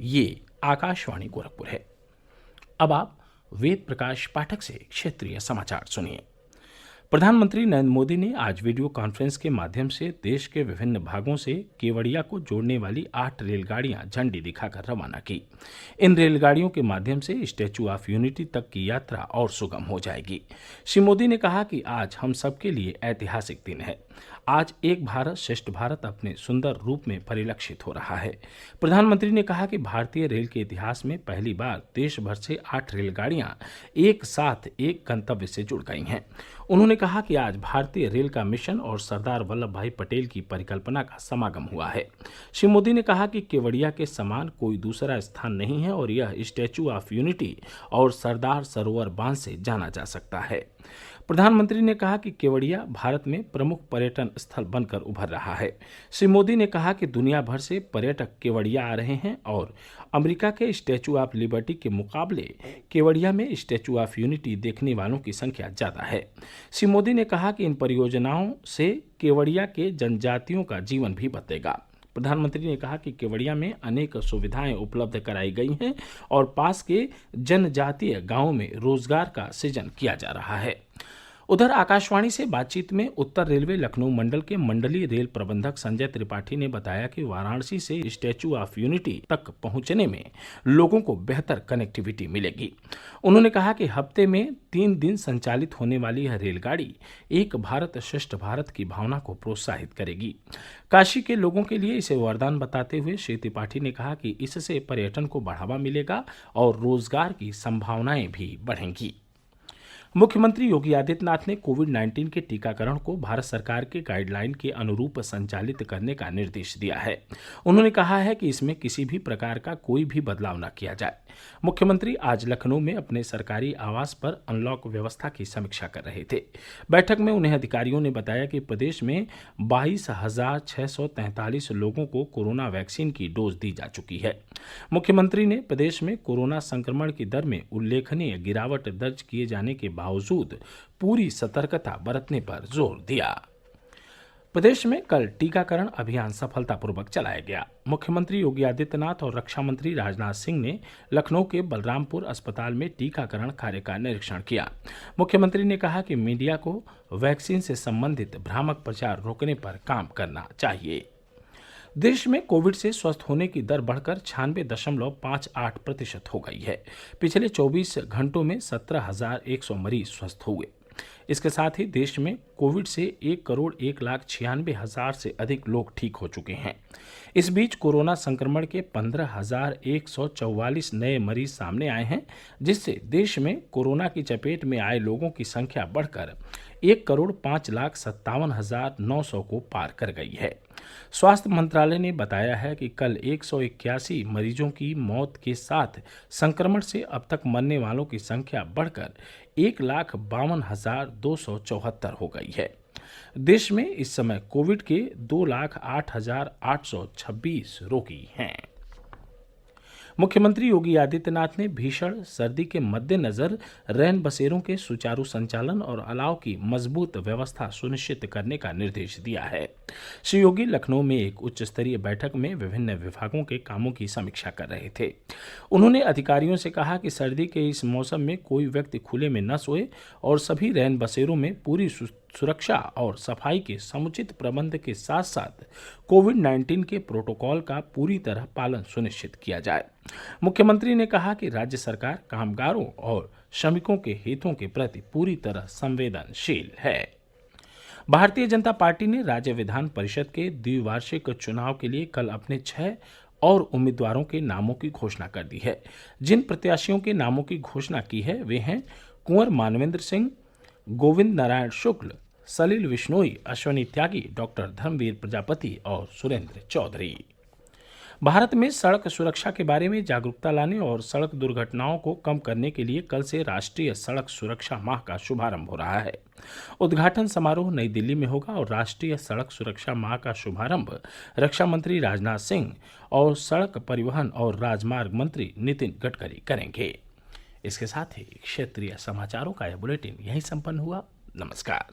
ये आकाशवाणी गोरखपुर है। अब आप वेद प्रकाश पाठक से क्षेत्रीय समाचार सुनिए। प्रधानमंत्री नरेंद्र मोदी ने आज वीडियो कॉन्फ्रेंस के माध्यम से देश के विभिन्न भागों से केवड़िया को जोड़ने वाली 8 रेलगाड़ियां झंडी दिखाकर रवाना की। इन रेलगाड़ियों के माध्यम से स्टैचू ऑफ यूनिटी तक की यात्रा और सुगम हो जाएगी। श्री मोदी ने कहा कि आज हम सबके लिए ऐतिहासिक दिन है। आज एक भारत श्रेष्ठ भारत अपने सुंदर रूप में परिलक्षित हो रहा है। प्रधानमंत्री ने कहा कि भारतीय रेल के इतिहास में पहली बार देश भर से 8 रेलगाड़ियां एक साथ एक गंतव्य से जुड़ गई हैं। उन्होंने कहा कि आज भारतीय रेल का मिशन और सरदार वल्लभ भाई पटेल की परिकल्पना का समागम हुआ है। श्री मोदी ने कहा कि केवड़िया के समान कोई दूसरा स्थान नहीं है और यह स्टैचू ऑफ यूनिटी और सरदार सरोवर बांध से जाना जा सकता है। प्रधानमंत्री ने कहा कि केवड़िया भारत में प्रमुख पर्यटन स्थल बनकर उभर रहा है। श्री मोदी ने कहा कि दुनिया भर से पर्यटक केवड़िया आ रहे हैं और अमेरिका के स्टैचू ऑफ लिबर्टी के मुकाबले केवड़िया में स्टैचू ऑफ यूनिटी देखने वालों की संख्या ज़्यादा है। श्री मोदी ने कहा कि इन परियोजनाओं से केवड़िया के जनजातियों का जीवन भी बदलेगा। प्रधानमंत्री ने कहा कि केवड़िया में अनेक सुविधाएं उपलब्ध कराई गई हैं और पास के जनजातीय गांवों में रोजगार का सृजन किया जा रहा है। उधर आकाशवाणी से बातचीत में उत्तर रेलवे लखनऊ मंडल के मंडलीय रेल प्रबंधक संजय त्रिपाठी ने बताया कि वाराणसी से स्टैचू ऑफ यूनिटी तक पहुंचने में लोगों को बेहतर कनेक्टिविटी मिलेगी। उन्होंने कहा कि हफ्ते में 3 दिन संचालित होने वाली यह रेलगाड़ी एक भारत श्रेष्ठ भारत की भावना को प्रोत्साहित करेगी। काशी के लोगों के लिए इसे वरदान बताते हुए श्री त्रिपाठी ने कहा कि इससे पर्यटन को बढ़ावा मिलेगा और रोजगार की संभावनाएं भी बढ़ेंगी। मुख्यमंत्री योगी आदित्यनाथ ने कोविड-19 के टीकाकरण को भारत सरकार के गाइडलाइन के अनुरूप संचालित करने का निर्देश दिया है। उन्होंने कहा है कि इसमें किसी भी प्रकार का कोई भी बदलाव न किया जाए। मुख्यमंत्री आज लखनऊ में अपने सरकारी आवास पर अनलॉक व्यवस्था की समीक्षा कर रहे थे। बैठक में उन्हें अधिकारियों ने बताया कि प्रदेश में 22,643 लोगों को कोरोना वैक्सीन की डोज दी जा चुकी है। मुख्यमंत्री ने प्रदेश में कोरोना संक्रमण की दर में उल्लेखनीय गिरावट दर्ज किए जाने के बावजूद पूरी सतर्कता बरतने पर जोर दिया। प्रदेश में कल टीकाकरण अभियान सफलतापूर्वक चलाया गया। मुख्यमंत्री योगी आदित्यनाथ और रक्षा मंत्री राजनाथ सिंह ने लखनऊ के बलरामपुर अस्पताल में टीकाकरण कार्य का निरीक्षण किया। मुख्यमंत्री ने कहा कि मीडिया को वैक्सीन से संबंधित भ्रामक प्रचार रोकने पर काम करना चाहिए। देश में कोविड से स्वस्थ होने की दर बढ़कर 96.58% हो गई है। पिछले 24 घंटों में 17,100 मरीज स्वस्थ हुए। इसके साथ ही देश में कोविड से 1,01,96,000 से अधिक लोग ठीक हो चुके हैं। इस बीच कोरोना संक्रमण के 15,144 नए मरीज सामने आए हैं, जिससे देश में कोरोना की चपेट में आए लोगों की संख्या बढ़कर 1,05,57,900 को पार कर गई है। स्वास्थ्य मंत्रालय ने बताया है कि कल 181 मरीजों की मौत के साथ संक्रमण से अब तक मरने वालों की संख्या बढ़कर 1,52,274 हो गई है। देश में इस समय कोविड के 2,08,826 रोगी हैं। मुख्यमंत्री योगी आदित्यनाथ ने भीषण सर्दी के मद्देनजर रैन बसेरों के सुचारू संचालन और अलाव की मजबूत व्यवस्था सुनिश्चित करने का निर्देश दिया है। श्री योगी लखनऊ में एक उच्च स्तरीय बैठक में विभिन्न विभागों के कामों की समीक्षा कर रहे थे। उन्होंने अधिकारियों से कहा कि सर्दी के इस मौसम में कोई व्यक्ति खुले में न सोए और सभी रैन बसेरों में पूरी सुरक्षा और सफाई के समुचित प्रबंध के साथ साथ कोविड-19 के प्रोटोकॉल का पूरी तरह पालन सुनिश्चित किया जाए। मुख्यमंत्री ने कहा कि राज्य सरकार कामगारों और श्रमिकों के हितों के प्रति पूरी तरह संवेदनशील है। भारतीय जनता पार्टी ने राज्य विधान परिषद के द्विवार्षिक चुनाव के लिए कल अपने 6 और उम्मीदवारों के नामों की घोषणा कर दी है। जिन प्रत्याशियों के नामों की घोषणा की है वे हैं कुंवर मानवेंद्र सिंह, गोविंद नारायण शुक्ल, सलिल विश्नोई, अश्वनी त्यागी, डॉक्टर धर्मवीर प्रजापति और सुरेंद्र चौधरी। भारत में सड़क सुरक्षा के बारे में जागरूकता लाने और सड़क दुर्घटनाओं को कम करने के लिए कल से राष्ट्रीय सड़क सुरक्षा माह का शुभारंभ हो रहा है। उद्घाटन समारोह नई दिल्ली में होगा और राष्ट्रीय सड़क सुरक्षा माह का शुभारंभ रक्षा मंत्री राजनाथ सिंह और सड़क परिवहन और राजमार्ग मंत्री नितिन गडकरी करेंगे। इसके साथ ही क्षेत्रीय समाचारों का यह बुलेटिन यहीं संपन्न हुआ। नमस्कार।